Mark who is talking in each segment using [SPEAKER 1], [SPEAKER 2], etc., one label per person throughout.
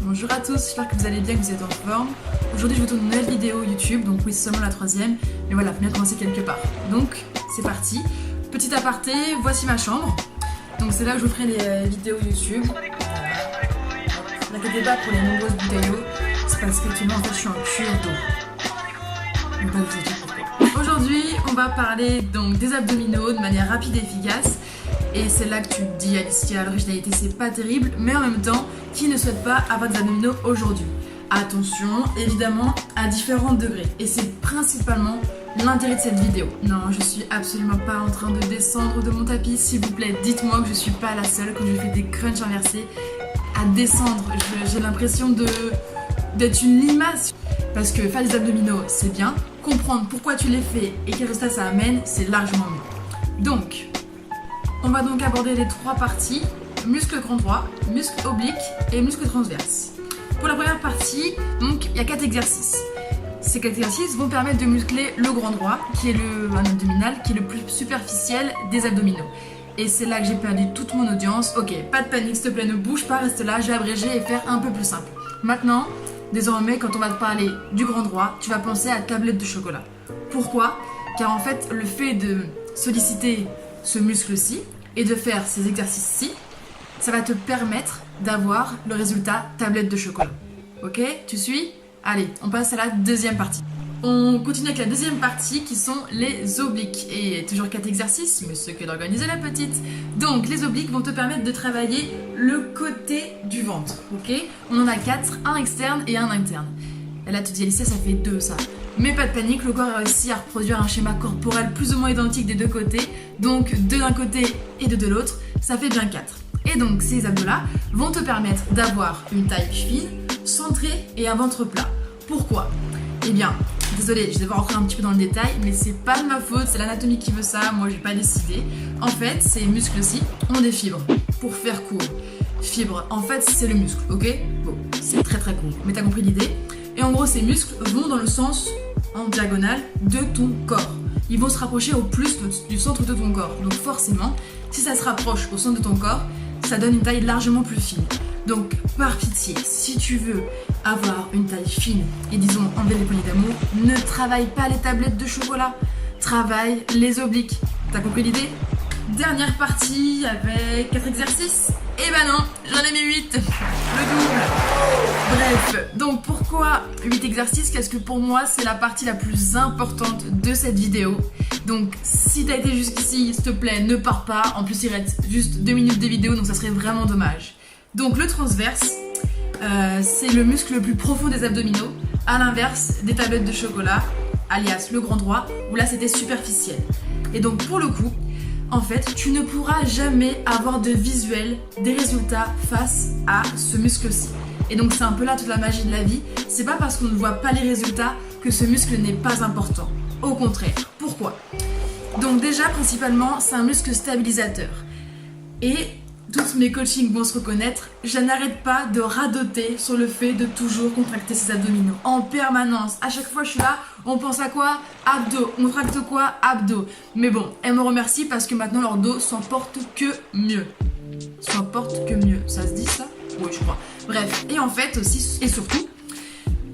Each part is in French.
[SPEAKER 1] Bonjour à tous, j'espère que vous allez bien, que vous êtes en forme. Aujourd'hui je vous tourne une nouvelle vidéo YouTube, donc oui c'est seulement la troisième, mais voilà, faut bien commencer quelque part. Donc c'est parti, petit aparté, voici ma chambre. Donc c'est là que je vous ferai les vidéos YouTube. N'inquiétez pas pour les nombreuses vidéos, c'est parce qu'actuellement en fait je suis en cure d'eau. Donc pas vous inquiétez pourquoi. Aujourd'hui on va parler donc des abdominaux de manière rapide et efficace. Et c'est là que tu te dis Alicia, l'originalité c'est pas terrible, mais en même temps, qui ne souhaite pas avoir des abdominaux aujourd'hui? Attention, évidemment, à différents degrés. Et c'est principalement l'intérêt de cette vidéo. Non, je suis absolument pas en train de descendre de mon tapis, s'il vous plaît. Dites-moi que je suis pas la seule quand je fais des crunchs inversés à descendre. J'ai l'impression d'être une limace. Parce que faire des abdominaux, c'est bien. Comprendre pourquoi tu les fais et quel résultat ça amène, c'est largement mieux. Donc, on va donc aborder les trois parties, muscle grand droit, muscle oblique et muscle transverse. Pour la première partie, donc il y a 4 exercices. Ces 4 exercices vont permettre de muscler le grand droit, qui est un abdominal, qui est le plus superficiel des abdominaux. Et c'est là que j'ai perdu toute mon audience. Ok, pas de panique, s'il te plaît, ne bouge pas, reste là, je vais abréger et faire un peu plus simple. Maintenant, désormais, quand on va te parler du grand droit, tu vas penser à tablette de chocolat. Pourquoi? Car en fait, le fait de solliciter ce muscle-ci et de faire ces exercices-ci, ça va te permettre d'avoir le résultat tablette de chocolat. Ok? Tu suis? Allez, on passe à la deuxième partie. On continue avec la deuxième partie qui sont les obliques. Et toujours 4 exercices, mais ce que d'organiser la petite. Donc les obliques vont te permettre de travailler le côté du ventre. Ok? On en a 4, un externe et un interne. Et là tu te dis Alicia, ça fait 2 ça. Mais pas de panique, le corps a réussi à reproduire un schéma corporel plus ou moins identique des deux côtés. Donc 2 d'un côté et 2 de l'autre, ça fait bien 4. Et donc ces abdos-là vont te permettre d'avoir une taille fine, centrée et un ventre plat. Pourquoi? Eh bien, désolée, je vais devoir rentrer un petit peu dans le détail, mais c'est pas de ma faute, c'est l'anatomie qui veut ça, moi j'ai pas décidé. En fait, ces muscles-ci ont des fibres, pour faire court. Fibres, en fait c'est le muscle, ok? Bon, c'est très très court, mais t'as compris l'idée. Et en gros, ces muscles vont dans le sens en diagonale de ton corps. Ils vont se rapprocher au plus du centre de ton corps. Donc forcément, si ça se rapproche au centre de ton corps, ça donne une taille largement plus fine. Donc par pitié, si tu veux avoir une taille fine et disons enlever les poignées d'amour, ne travaille pas les tablettes de chocolat, travaille les obliques. T'as compris l'idée? Dernière partie avec 4 exercices. Eh ben non, j'en ai mis 8, le double. Bref, donc pourquoi 8 exercices? Parce que pour moi c'est la partie la plus importante de cette vidéo. Donc si t'as été jusqu'ici, s'il te plaît, ne pars pas. En plus il reste juste 2 minutes de vidéo, donc ça serait vraiment dommage. Donc le transverse, c'est le muscle le plus profond des abdominaux, à l'inverse des tablettes de chocolat, alias le grand droit, où là c'était superficiel. Et donc pour le coup, en fait, tu ne pourras jamais avoir de visuel des résultats face à ce muscle-ci. Et donc c'est un peu là toute la magie de la vie. C'est pas parce qu'on ne voit pas les résultats que ce muscle n'est pas important. Au contraire. Pourquoi? Donc déjà, principalement, c'est un muscle stabilisateur. Et tous mes coachings vont se reconnaître, je n'arrête pas de radoter sur le fait de toujours contracter ses abdominaux. En permanence. À chaque fois je suis là, on pense à quoi? Abdos. On contracte quoi? Abdos. Mais bon, elles me remercient parce que maintenant leur dos s'en porte que mieux. S'en porte que mieux. Ça se dit ça? Oui, je crois. Bref, et en fait aussi, et surtout,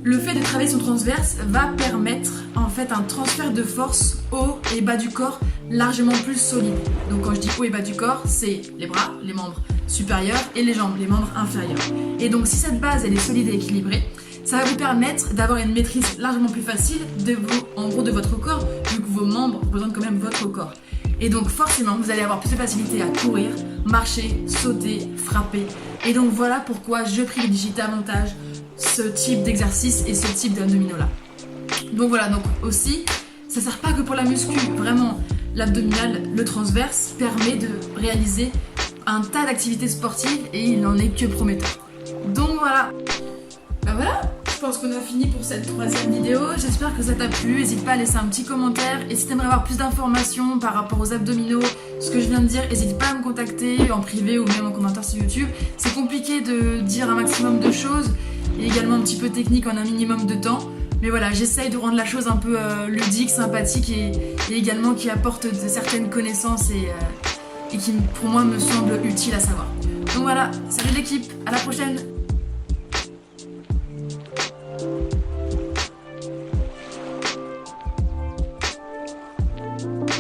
[SPEAKER 1] le fait de travailler son transverse va permettre en fait un transfert de force haut et bas du corps largement plus solide. Donc quand je dis haut et bas du corps, c'est les bras, les membres supérieurs et les jambes, les membres inférieurs. Et donc si cette base elle est solide et équilibrée, ça va vous permettre d'avoir une maîtrise largement plus facile de votre corps, vu que vos membres représentent quand même votre corps. Et donc forcément vous allez avoir plus de facilité à courir, marcher, sauter, frapper. Et donc voilà pourquoi je privilégie davantage ce type d'exercice et ce type d'abdominaux là. Donc voilà, donc aussi ça sert pas que pour la muscu, vraiment l'abdominal, le transverse permet de réaliser un tas d'activités sportives et il n'en est que prometteur. Donc voilà. Ben voilà, je pense qu'on a fini pour cette 3e vidéo. J'espère que ça t'a plu. N'hésite pas à laisser un petit commentaire. Et si t'aimerais avoir plus d'informations par rapport aux abdominaux, ce que je viens de dire, n'hésite pas à me contacter en privé ou même en commentaire sur YouTube. C'est compliqué de dire un maximum de choses et également un petit peu technique en un minimum de temps. Mais voilà, j'essaye de rendre la chose un peu ludique, sympathique et également qui apporte de certaines connaissances et qui pour moi me semble utile à savoir. Donc voilà, salut l'équipe, à la prochaine! ciao.